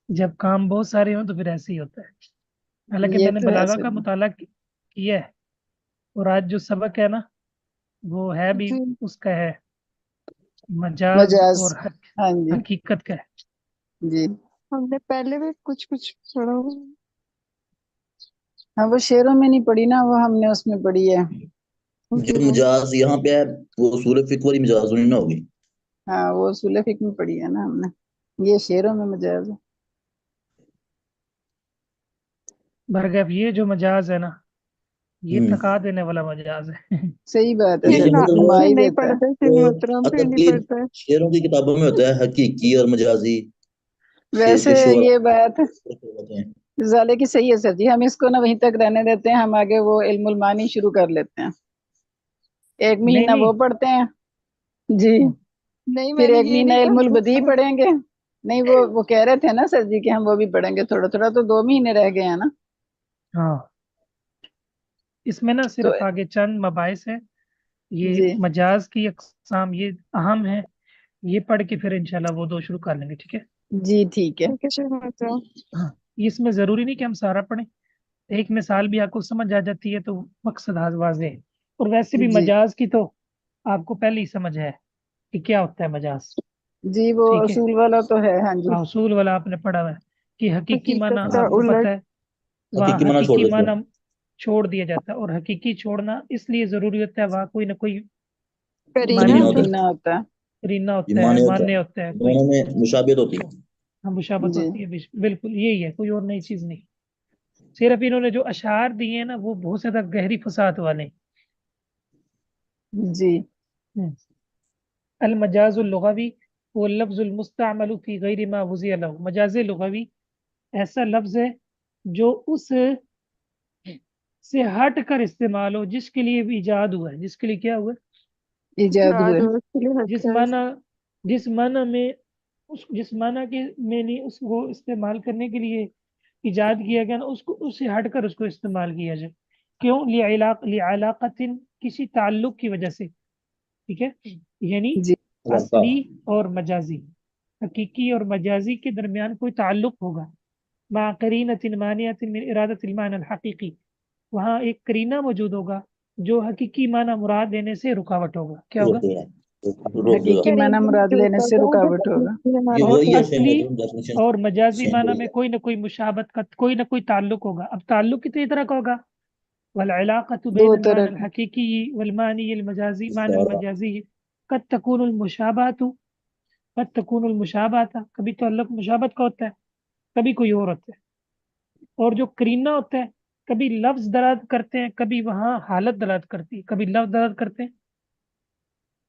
جب کام بہت سارے ہوں تو پھر ایسے ہی ہوتا ہے. حالانکہ یہ میں نے تو ہے بلاغہ سر کا جی. مطالعہ کیا ہے، اور آج جو سبق ہے نا وہ ہے بھی جی اس کا ہے مجاز مجاز. اور ہاں جی. حقیقت کا ہے. جی ہم نے پہلے بھی کچھ پڑھا ہوا ہے. ہاں وہ شعروں میں نہیں پڑھی نا، وہ ہم نے اس میں پڑھی ہے. جو جی مجاز یہاں پہ ہے وہ اصول فقہ والی مجاز نہیں نہ ہوگی. ہاں وہ اصول فقہ میں پڑھی ہے نا ہم نے، یہ شعروں میں مجاز ہے. برگف یہ جو مجاز ہے نا یہ ہوں تھکا دینے والا مجاز ہے. صحیح بات ہے یہ سر لیکن جی، مطلب تھما یہ ہی نہیں دیتا ہے. پڑھتے تھے وہ محترم، پھر ادب نہیں کی پڑھتا ہے. شعروں کی کتابوں میں ہوتا ہے حقیقی اور مجازی شعر ویسے کے شعرا یہ بات ہوتے ہیں. زالے کی صحیح ہے سر جی، ہم اس کو نہ وہیں تک رہنے دیتے ہیں، ہم آگے وہ علم المعانی شروع کر لیتے ہیں. ایک نہیں مہینہ وہ نہیں. پڑھتے ہیں جی، نہیں میں پھر نے ایک یہ مہینہ نہیں علم کہا. البدیع پڑھیں گے. نہیں وہ کہہ رہے تھے نا سر جی کہ ہم وہ بھی پڑھیں گے تھوڑا تھوڑا، تو 2 مہینے رہ گئے ہیں نا. ہاں اس میں نا تو صرف آگے چند مباحث ہیں. یہ جی مجاز کی اقسام یہ اہم ہے، یہ پڑھ کے پھر انشاءاللہ وہ دو شروع کر لیں گے. ٹھیک ہے. جی ٹھیک ہے. ٹھیک ہے شیخ محترم. ہاں اس میں ضروری نہیں کہ ہم سارا پڑھیں، ایک مثال بھی آپ کو سمجھ آ جاتی ہے تو مقصد واضح ہے. اور ویسے بھی جی مجاز کی تو آپ کو پہلے ہی سمجھ ہے کہ کیا ہوتا ہے مجاز. جی وہ ٹھیک ہے. اصول والا تو ہے. ہاں جی. ہاں اصول والا آپ نے پڑھا ہوا ہے کہ حقیقی معنی حقیقت کا آپ کو پتہ الٹ. ہے، وہاں حقیقی معنی چھوڑ حقیقی دیتے ہیں. معنی چھوڑ دیا جاتا ہے. اور حقیقی چھوڑنا اس لیے ضروری ہوتا ہے وہاں کوئی نہ کوئی کرینہ مانی کرینہ ہوتا ہوتا ہے، کرنا ہوتا ہے. قرینہ ہے، ہوتا ہے، معنی ہوتا ماننے ہوتا ہے، ہے کوئی. دونوں میں مشابہت ہوتی ہے. ہم مشابت جی ہوتی ہے. بالکل یہی ہے، کوئی اور نئی چیز نہیں. صرف انہوں نے جو اشعار دیے ہیں نا وہ بہت زیادہ گہری فصاحت والے جی ہیں. المجاز اللغوی وہ لفظ المستعمل فی غیر ما وضع له. مجاز لغوی ایسا لفظ ہے جو اس سے ہٹ کر استعمال ہو جس کے لیے بھی ایجاد ہوا ہے. جس کے لیے کیا ہوا ہے؟ ایجاد ہوئے. اس کے لیے ہٹ جس کر. معنی جس معنی میں جس معنی کے میں نے اس کو استعمال کرنے کے لیے ایجاد کیا گیا نا اس کو اس سے ہٹ کر اس کو استعمال کیا جائے. کیوں؟ لعلاقت کسی تعلق کی وجہ سے. ٹھیک ہے. یعنی جی علاقہ. اصلی اور مجازی، حقیقی اور مجازی کے درمیان کوئی تعلق ہوگا. مع قرینۃ مانعۃ من ارادۃ المعنی الحقیقی، وہاں ایک قرینہ موجود ہوگا جو حقیقی معنی مراد لینے سے رکاوٹ ہوگا. کیا ہوگا؟ روک دے گا. روک دے گا. حقیقی معنی کرینہ مراد جو لینے سے ہوتا ہے رکاوٹ ہوگا. یہ اور وہی ہے سیم اصلی ڈیفینیشن. اور مجازی سیم معنی وہی میں ہے. کوئی نہ کوئی مشابہت کا کوئی نہ کوئی تعلق ہوگا. اب تعلق کتنی طرح کا ہوگا؟ والعلاقة دو بين المعنى طرح. الحقيقي والمعنى المجازي. معنى سارا. المجازي قد تكون المشابهة قد تكون المشابهة کبھی تعلق مشابہت کا ہوتا ہے، کبھی کوئی اور ہوتا ہے. اور جو قرینہ ہوتا ہے کبھی لفظ دلالت کرتے ہیں، کبھی وہاں حالت دلالت کرتی ہے، کبھی لفظ دلالت کرتے ہیں.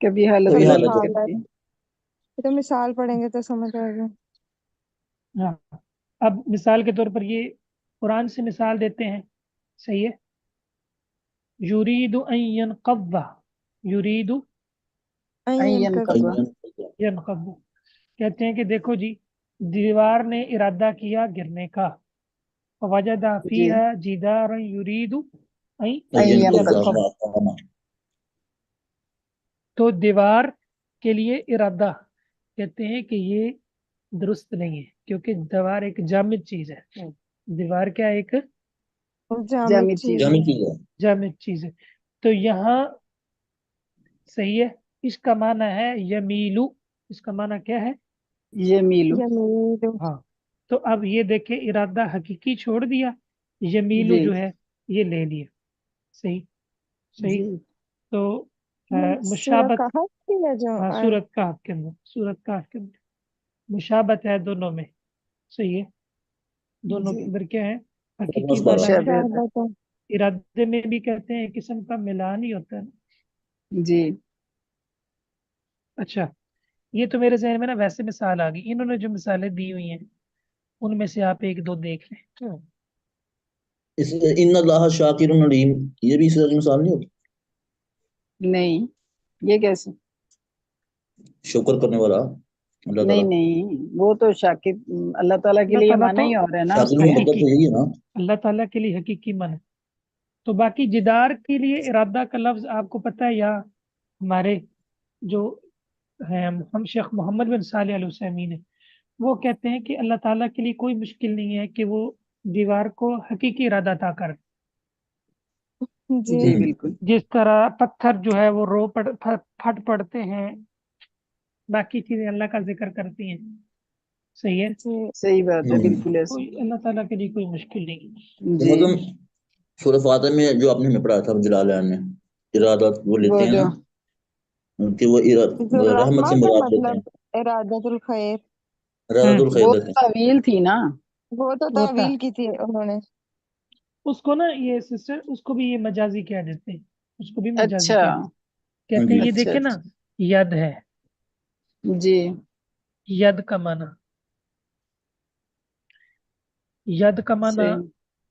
کبھی حالت کبھی کبھی دلالت حالت. حالت. کرتی ہے. تو مثال پڑھیں گے تو سمجھ آئے گا. ہاں اب مثال کے طور پر یہ قرآن سے مثال دیتے ہیں. صحیح ہے. یرید ان ينقض، یرید این عین کا. قضا. ينقض، کہتے ہیں کہ دیکھو جی دیوار نے ارادہ کیا گرنے کا. فوجد جی فیہا جدارا یرید ان عین ينقض. قضا. تو دیوار کے لیے ارادہ کہتے ہیں کہ یہ درست نہیں ہے کیونکہ دیوار ایک جامد چیز ہے. دیوار کیا ایک جامد جامد چیز چیز. جامع ہے. چیز ہے. جامد چیز ہے. تو یہاں صحیح ہے، اس کا معنی ہے یمیلو. اس کا معنی کیا ہے؟ یہ میلو. یمید. ہاں تو اب یہ دیکھیں ارادہ حقیقی چھوڑ دیا، یمیلو جی جو ہے یہ لے لیا. صحیح صحیح. جی تو سورہ مشابت. کہف کی ہے جو ہاں سورت کہف کے اندر، سورت کہف کے اندر مشابت ہے دونوں میں. صحیح ہے. دونوں جی کے اندر کیا ہے؟ اپنا حقیقی سارا. معنی ہے. مشابہت ہے. مشابہت. ارادے میں بھی کہتے ہیں قسم کا ملان ہی ہوتا ہے نا. جی اچھا یہ تو میرے ذہن میں نا ویسے مثال آ گئی. انہوں نے جو مثالیں دی ہوئی ہیں ان میں سے آپ ایک دو دیکھ لیں. اس ان اللہ شاکر علیم، یہ بھی اس طرح کی مثال نہیں ہوتی. نہیں یہ کیسے؟ شکر کرنے والا اللہ نہیں تعالیٰ. نہیں وہ تو شاکر اللہ تعالیٰ کے اللہ لیے تعالیٰ مانا تو ہی اور ہے نا اس شاکر کے. مقدر حقیقی، تو یہی ہے نا. اللہ تعالیٰ کے لیے حقیقی من ہے. تو باقی جدار کے لیے ارادہ کا لفظ آپ کو پتہ ہے، یا ہمارے جو ہیں ہم شیخ محمد بن صالح علیہ السلمین ہے وہ کہتے ہیں کہ اللہ تعالیٰ کے لیے کوئی مشکل نہیں ہے کہ وہ دیوار کو حقیقی ارادہ عطا کر، جی جی بالکل جس طرح پتھر جو ہے وہ پھٹ پڑتے ہیں، باقی چیزیں اللہ کا ذکر کرتی ہیں، صحیح ہے، جی صحیح بات ہے ہوں۔ بالکل ایسے کوئی اللہ تعالیٰ کے لیے کوئی مشکل نہیں۔ تو جی مطلب سورہ فاتح میں جو آپ نے ہمیں پڑھا تھا جلالین میں، ارادات وہ وہ لیتے ہیں جو نا کہ وہ جو رحمت سے رحمت ہے مراد لیتے مطلب ہیں، ارادت الخیر، ارادت الخیر وہ لیتے ہیں۔ تعویل تھی نا، وہ تو وہ تھا تعویل کی تھی انہوں نے۔ اس کو نا یہ سسٹر، اس کو بھی یہ مجازی کہہ دیتے ہیں، اس کو بھی مجازی اچھا کہتے ہیں، کہتے جی ہیں یہ اچھا دیکھیں نا، اچھا ید ہے، جی ید کا معنی، ید کا معنی صحیح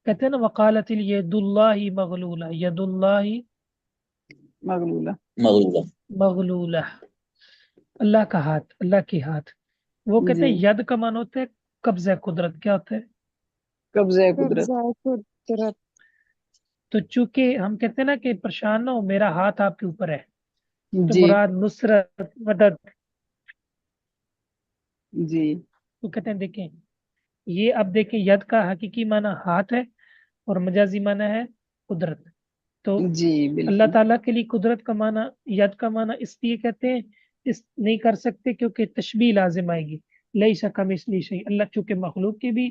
کہتے ہیں نا وقالت الید اللہ مغلولہ، ید اللہ مغلولہ مغلولہ۔ مغلولہ، اللہ کا ہاتھ، اللہ کی ہاتھ، وہ کہتے جی ہیں ید کا معنی ہوتا ہے قبضہ قدرت، کیا ہوتا ہے؟ قبضہ قدرت قبضہ قدرت، تو چونکہ ہم کہتے ہیں نا کہ پریشان نہ ہو، میرا ہاتھ آپ کے اوپر ہے، تو جی مراد نصرت، مدد، جی تو کہتے ہیں دیکھیں یہ، اب دیکھیں ید کا حقیقی معنی ہاتھ ہے اور مجازی معنی ہے قدرت، تو جی اللہ بالکل تعالیٰ کے لیے قدرت کا معنی، ید کا معنی اس لیے کہتے ہیں، اس نہیں کر سکتے کیونکہ تشبیہ لازم آئے گی، لیس کمثلہ شیء، اللہ چونکہ مخلوق کے بھی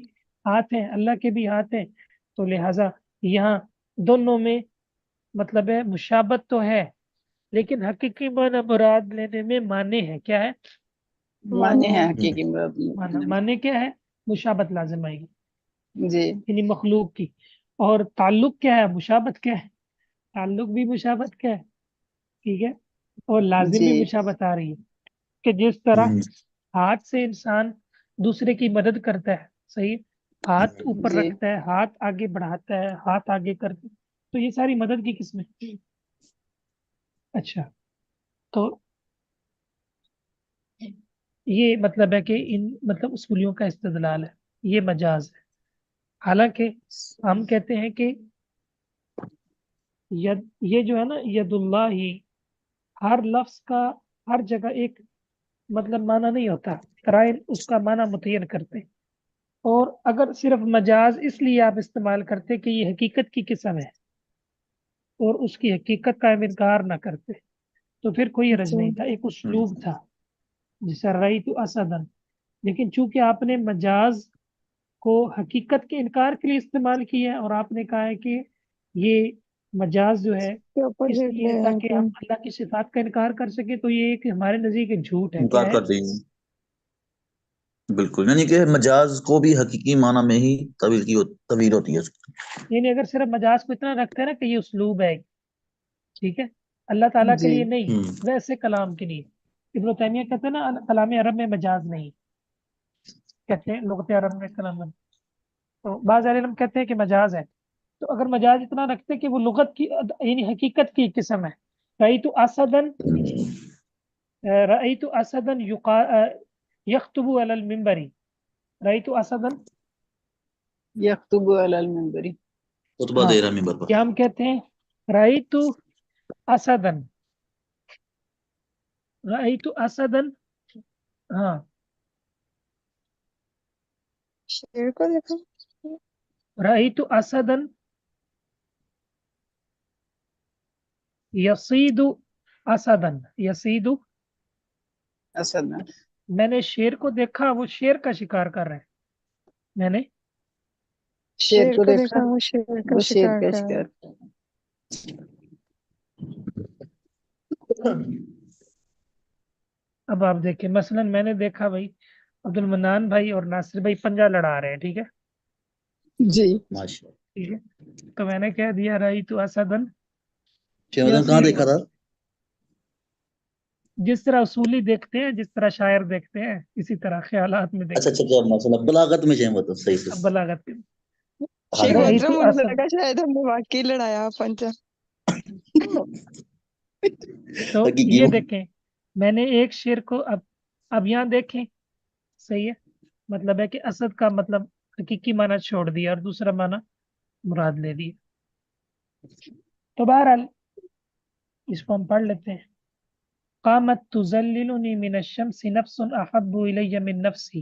ہاتھ ہیں، اللہ کے بھی ہاتھ ہیں، تو لہٰذا یہاں دونوں میں مطلب ہے مشابت تو ہے، لیکن حقیقی معنی مراد لینے میں معنی ہے، کیا ہے؟ معنی ہے معنی حقیقی مراد معنی کیا ہے؟ مشابت لازم آئے گی، جی یعنی مخلوق کی، اور تعلق کیا ہے؟ مشابت کیا ہے؟ تعلق بھی مشابت کیا ہے، ٹھیک ہے، اور لازم جی بھی مشابت آ رہی ہے، کہ جس طرح ہاتھ سے انسان دوسرے کی مدد کرتا ہے، صحیح، ہاتھ اوپر جی رکھتا ہے، ہاتھ آگے بڑھاتا ہے، ہاتھ آگے کرتا ہے، تو یہ ساری مدد کی قسمیں۔ اچھا، تو یہ مطلب ہے کہ ان مطلب اصولیوں کا استدلال ہے، یہ مجاز ہے، حالانکہ ہم کہتے ہیں کہ ید، یہ جو ہے نا ید اللہ ہی، ہر لفظ کا ہر جگہ ایک مطلب معنی نہیں ہوتا، قرائن اس کا معنی متعین کرتے ہیں، اور اگر صرف مجاز اس لیے آپ استعمال کرتے کہ یہ حقیقت کی قسم ہے اور اس کی حقیقت کا انکار نہ کرتے، تو پھر کوئی حرج جی نہیں تھا، ایک اسلوب تھا جسے رأیت اسدن، لیکن چونکہ آپ نے مجاز کو حقیقت کے انکار کے لیے استعمال کیا ہے، اور آپ نے کہا ہے کہ یہ مجاز جو ہے کے اس اپوزٹ لیے لے رہے تاکہ تھے۔ ہم اللہ کی صفات کا انکار کر سکیں، تو یہ ایک ہمارے نزدیک ایک جھوٹ ہے، کیا انکار ہے؟ کر دیں گے بالکل، یعنی کہ مجاز کو بھی حقیقی معنی میں ہی طویل ہوتی ہے۔ یعنی اگر صرف مجاز کو اتنا رکھتے ہیں نا کہ یہ اسلوب ہے، ٹھیک ہے، اللہ تعالیٰ کے جی لیے نہیں، ویسے کلام کے لیے، ابن تیمیہ کہتے ہیں نا کلام عرب میں مجاز نہیں، کہتے ہیں لغت عرب میں کلام، تو بعض اہل علم کہتے ہیں کہ مجاز ہے، تو اگر مجاز اتنا رکھتے کہ وہ لغت کی یعنی حقیقت کی قسم ہے، رأیت اسدن، رأیت اسدن یخطب علی المنبر، رأیت اسدن، یخطب علی المنبر خطبہ ہاں، دے رہا ممبر پر۔ یا ہم کہتے ہیں رأیت اسدن، رأیت اسدن، ہاں، شیر کو دیکھا، رأیت اسدن یصید اسدن، یصید، اسد میں نے شیر کو دیکھا، وہ شیر کا شکار کر رہے ہیں، میں نے شیر شیر کو کو دیکھا دیکھا وہ شیر کا وہ شیر شکار کا کر رہا ہے۔ شکار اب آپ دیکھیں مثلا میں نے دیکھا بھائی عبد المنان بھائی اور ناصر بھائی پنجہ لڑا رہے ہیں، ٹھیک ہے، جی ماشاء اللہ۔ ٹھیک ہے، تو میں نے کہہ دیا رأیت اسدن شیخ کہاں دیکھا تھا؟ جس طرح اصولی دیکھتے ہیں، جس طرح شاعر دیکھتے ہیں، اسی طرح خیالات میں اچھا دیکھتے اچھا، ماشاء اللہ، بلاغت میں شیخ صحیح ہیں، اب سے۔ بلاغت میں ہاں شیخ جی رأیت محترم مجھے اسد، لگا شاید ہم نے واقعی لڑایا پنچا۔ تو حقیقی یہ ہوں۔ دیکھیں میں نے ایک شعر کو اب یہاں دیکھیں، صحیح ہے، مطلب ہے کہ اسد کا مطلب حقیقی معنی چھوڑ دیا اور دوسرا معنی مراد لے دیا، تو بہرحال اس کو ہم پڑھ لیتے ہیں، قامت تذللنی من الشمس نفس احب الی من نفسی،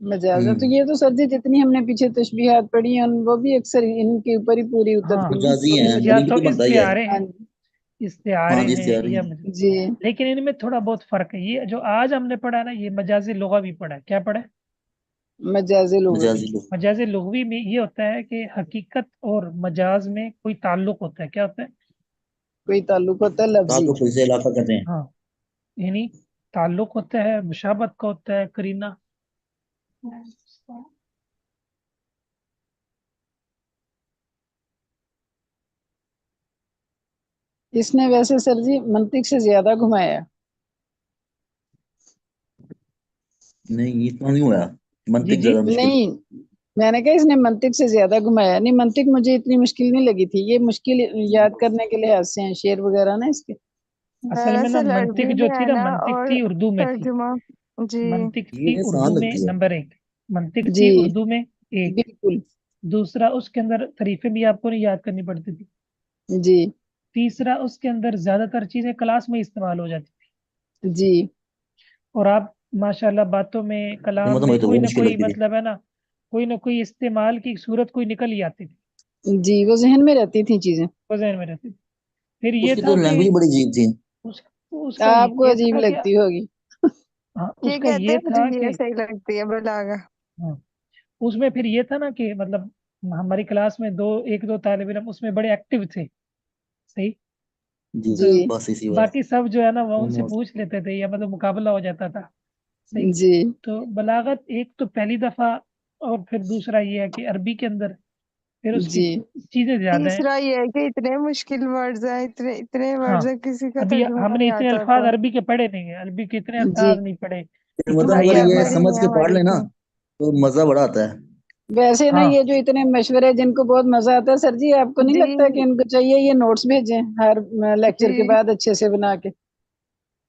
مجاز ہے تو یہ تو سر جی جتنی ہم نے پیچھے تشبیہات پڑھی ہیں وہ بھی اکثر ان کے اوپر ہی پوری ہاں اترتی ہیں مجازی ہیں، یا دلیل تو تو بنتا ہی ہے۔ استعارے ہاں ہیں، جی استعارے ہاں جی ہیں تیاری یا ہے۔ جی لیکن ان میں تھوڑا بہت فرق ہے۔ یہ جو آج ہم نے پڑھا نا یہ مجاز لغوی پڑھا ہے۔ کیا پڑھا ہے؟ مجاز لغوی مجازی لوگ مجاز لغوی میں یہ ہوتا ہے کہ حقیقت اور مجاز میں کوئی تعلق ہوتا ہے۔ کیا ہوتا ہے؟ کوئی تعلق ہوتا ہے لفظی تعلق سے علاقہ کرتے ہیں۔ ہاں، یعنی تعلق ہوتا ہے، مشابہت کا ہوتا ہے، قرینہ۔ اس نے ویسے سر جی منطق سے زیادہ گھمایا نہیں اتنا نہیں ہوا، جی منطق جی زیادہ مشکل۔ نہیں میں نے کہا اس نے منطق سے زیادہ گھمایا نہیں منطق مجھے اتنی مشکل نہیں لگی تھی یہ مشکل یاد کرنے کے لحاظ سے ہیں شعر وغیرہ نا اس کے اصل میں نا دراصل منطق عربی جو میں تھی ہے نا نا منطق اور تھی اردو میں تھی۔ ترجمہ جی منطق تھی یہ اردو آسان میں لگتی ہے۔ نمبر 1، منطق جی تھی اردو میں 1۔ بالکل دوسرا اس کے اندر تعریفیں بھی آپ کو نہیں یاد کرنی پڑتی تھی۔ جی تیسرا اس کے اندر زیادہ تر چیزیں کلاس میں استعمال ہو جاتی تھی، جی اور آپ ماشاءاللہ باتوں میں کلام مطلب میں مجھے تو کوئی وہ نہ مشکل کوئی لگتی تھی۔ مطلب ہے نا کوئی نہ کوئی استعمال کی صورت کوئی نکل ہی آتی تھی، جی وہ ذہن میں رہتی تھی چیزیں وہ ذہن میں رہتی تھی۔ پھر اس یہ کی تھا تو کہ لینگویج بڑی عجیب تھی۔ اس, اس کا آپ کو یہ عجیب تھا کہ لگتی ہوگی ہاں اس یہ کا کہتے یہ ہیں مجھے تھا یہ کہ صحیح لگتی ہے بلاغہ ہاں اس میں پھر یہ تھا نا کہ مطلب ہماری کلاس میں ایک دو طالب علم اس میں بڑے ایکٹیو تھے، صحیح۔ جی تو جی بس اسی بات۔ باقی سب جو ہے نا وہ ان سے پوچھ لیتے تھے یا مطلب مقابلہ ہو جاتا تھا، صحیح۔ جی تو بلاغت ایک تو پہلی دفعہ، اور پھر دوسرا یہ ہے کہ عربی کے اندر پھر اس کی جی چیزیں زیادہ ہیں۔ تیسرا یہ ہے کہ اتنے مشکل ورڈز ہیں اتنے ہاں ورڈز ہیں کسی کا ابھی ترجمہ ہم نے نہیں اتنے آتا الفاظ تو عربی کے پڑھے نہیں ہیں، عربی کے اتنے جی الفاظ نہیں پڑھے، مطلب اتنا اگر یہ یہ ووکیبلری ہمارا۔ نہیں سمجھ ہے کے پڑھ ہماری لینا اتنی تو مزہ بڑا آتا ہے۔ ویسے نا ہاں یہ جو اتنے مشورے جن کو بہت مزہ آتا ہے سر جی آپ کو نہیں جی لگتا کہ ان کو چاہیے یہ نوٹس بھیجیں ہر لیکچر کے جی بعد اچھے سے بنا کے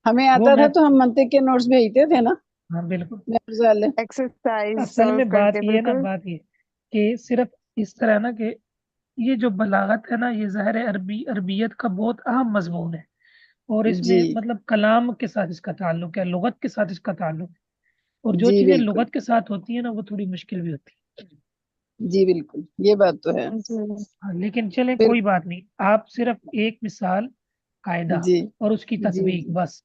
ہمیں وہ آتا میں تھا تو ہم منطق کے نوٹس بھیجتے تھے نا ہاں بالکل۔ نوٹس والے ایکسرسائز اصل سولو میں کر بات کے یہ ہے نا، بالکل بات یہ کہ صرف اس طرح نا کہ یہ جو بلاغت ہے نا یہ ظاہر عربیت کا بہت اہم مضمون ہے، اور اس جی میں مطلب کلام کے ساتھ اس کا تعلق ہے، لغت کے ساتھ اس کا تعلق ہے، اور جو جی چیزیں بالکل لغت کے ساتھ ہوتی ہیں نا وہ تھوڑی مشکل بھی ہوتی جی بالکل یہ بات تو ہے جی ہے۔ لیکن چلیں پھر کوئی بات نہیں، آپ صرف ایک مثال، قاعدہ جی اور اس کی جی تطبیق جی بس،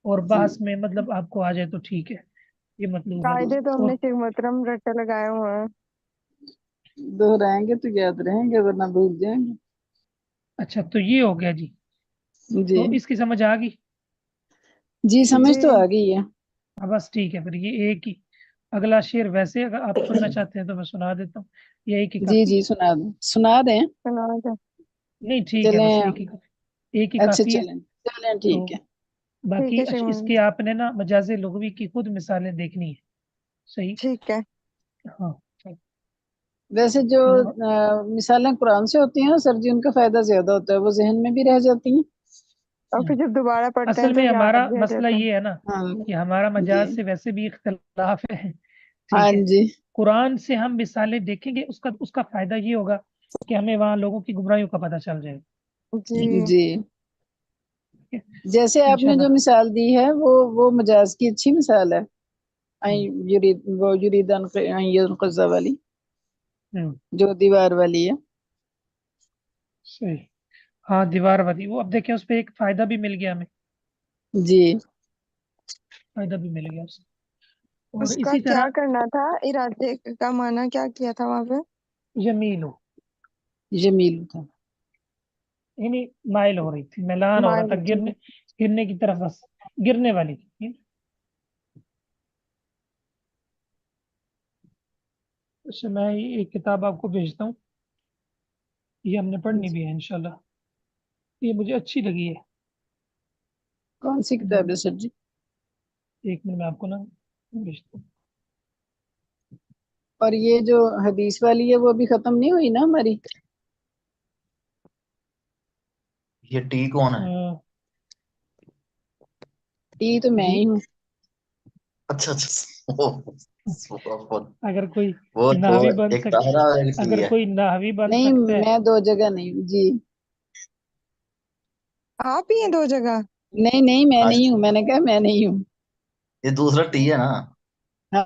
اور جی بحث میں مطلب آپ کو آ جائے تو ٹھیک ہے، یہ مطلوب ہے بس۔ قاعدے تو ہم اور نے شیخ محترم رٹے لگائے ہوئے ہیں دہرائیں گے تو یاد رہیں گے ورنہ بھول جائیں گے اچھا تو یہ ہو گیا جی، جی تو اس کی سمجھ آ گئی؟ جی سمجھ جی تو آ گئی ہے ہاں بس ٹھیک ہے، پھر یہ ایک ہی اگلا شعر ویسے اگر آپ سننا چاہتے ہیں تو میں سنا دیتا ہوں، یہ ایک ہی جی کافی جی ہے۔ سنا دیں سنا دیں نہیں ٹھیک ہے، بس چلیں ایک ہی کافی، ایک ہی اچھا کافی ہے۔ چلیں چلیں تو ٹھیک ہے ٹھیک باقی ہے شیخ اچھا اس محترم کی آپ نے نا مجاز لغوی کی خود مثالیں دیکھنی ہے، صحیح۔ ٹھیک ہے ہاں ویسے جو تو مثالیں قرآن سے ہوتی ہیں نا سر جی ان کا فائدہ زیادہ ہوتا ہے وہ ذہن میں بھی رہ جاتی ہیں اور پھر جب دوبارہ پڑھتے ہیں اصل تو میں یاد ہمارا بھی آ مسئلہ جاتا یہ ہے نا ہاں کہ ہمارا جی مجاز سے ویسے بھی اختلاف ہے، ہاں ٹھیک ہے۔ جی قرآن سے ہم مثالیں دیکھیں گے، اس کا فائدہ یہ ہوگا کہ ہمیں وہاں لوگوں کی گمراہیوں کا پتہ چل جائے ہے گا، ٹھیک جی جی ہے جیسے آپ نے انشاءاللہ۔ جو مثال دی ہے وہ مجاز کی اچھی مثال ہے وہ یریدان قزہ والی ہوں، جو دیوار والی ہے صحیح، ہاں دیوار والی، وہ اب دیکھیں اس پہ ایک فائدہ بھی مل گیا ہمیں، جی فائدہ بھی مل گیا اس سے۔ اور اس کا اسی کیا طرح کرنا تھا ارادے کا معنی کیا کیا تھا وہاں پہ جمیل ہو، جمیل تھا یعنی مائل ہو رہی تھی، میلان ہو رہا تھا، مائل جی گرنے کی طرف، بس گرنے والی تھی۔ اچھا میں ایک کتاب آپ کو بھیجتا ہوں، یہ ہم نے پڑھنی بھی ہے انشاءاللہ، یہ مجھے اچھی لگی ہے۔ کون سی کتاب ہے سر جی ایک منٹ میں آپ کو نا بھیجتا ہوں۔ اور یہ جو حدیث والی ہے وہ بھی ختم نہیں ہوئی نا ہماری یہ ٹی کون ہے؟ ٹی تو میں جی ہی ہوں اچھا اگر کوئی وہ تو نحوی بن ایک سکتا، طاہرہ ایک ٹی اگر ہے۔ کوئی نحوی بن نہیں سکتا ہے، میں دو جگہ نہیں ہوں جی آپ ہی ہیں دو جگہ نہیں میں آج نہیں ہوں میں نے کہا میں نہیں ہوں یہ دوسرا ٹی ہے نا؟ ہاں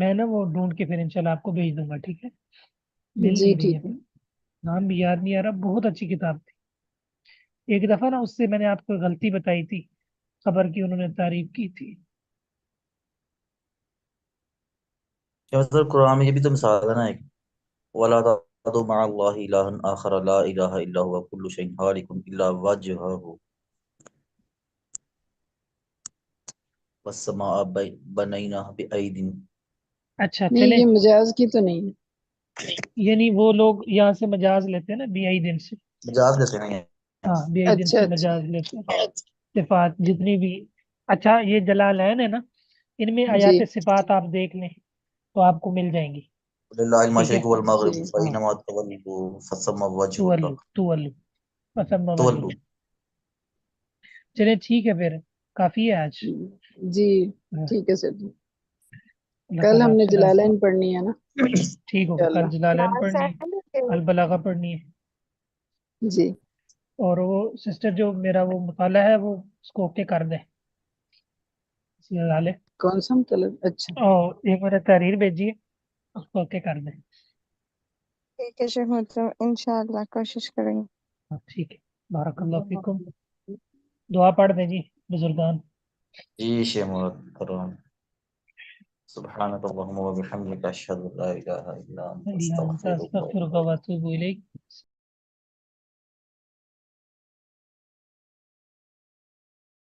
میں نا وہ ڈھونڈ کے پھر انشاءاللہ آپ کو بھیج دوں گا، ٹھیک ہے؟ مل جی نہیں رہی ہے، ٹھیک ہے. نام بھی یاد نہیں آ رہا، بہت اچھی کتاب تھی. ایک دفعہ نا اس سے میں نے آپ کو غلطی بتائی تھی، خبر کی انہوں نے تعریف کی تھی. کیا مطلب قرآن میں یہ بھی تو مثال ہے نا ایک، وَلَا تَدْعُ مَعَ اللَّهِ إِلَٰهًا آخَرَ لَا إِلَٰهَ إِلَّا هُوَ كُلُّ شَيْءٍ هَالِكٌ إِلَّا وَجْهَهُ وَالسَّمَاءَ بَنَيْنَاهَا بِأَيْدٍ. اچھا نہیں چلیں، یہ مجاز کی تو نہیں ہے. یعنی وہ لوگ یہاں سے مجاز لیتے ہیں نا بی آئی دن سے. مجاز دیتے ہیں ہاں بی آئی دن اچھا سے اچھا. مجاز لیتے ہیں صفات جتنی بھی. اچھا یہ جلالین ہے نا، ان میں جی آیات صفات آپ دیکھ لیں تو آپ کو مل جائیں گی، للہ ٹھیک ہے؟ المشرق والمغرب جی. ہاں، فإنما تولوا فثم وجه تولو الله. تولو پسند وجہ. تولوا. چلیں ٹھیک ہے، پھر کافی ہے آج. جی ہاں، ٹھیک ہے سر جی. اللہ کل تعالیٰ ہم آپ نے سے راضی. جلالین پڑھنی ہے نا ٹھیک ہوگا، انشاءاللہ. کل جلالین کلاس پڑھنی ہے، البلاغہ پڑھنی ہے. جی. اور وہ سسٹر جو میرا وہ مطالعہ ہے وہ اس کو اوکے کر دیں، کون سا مطلب؟ اچھا اور ایک میں نے تحریر بھیجی ہے، اس کو اوکے کر دیں. ٹھیک ہے شیخ محترم، انشاءاللہ کوشش کریں گے. ہاں، ٹھیک ہے. بارک اللہ فیکم. دعا پڑھ دیں جی بزرگان. جی شیخ محترم. سبحانك اللهم وبحمدك أشهد أن لا إله إلا أنت اللہ انت أستغفرك. استغفرک و اتوب الیک.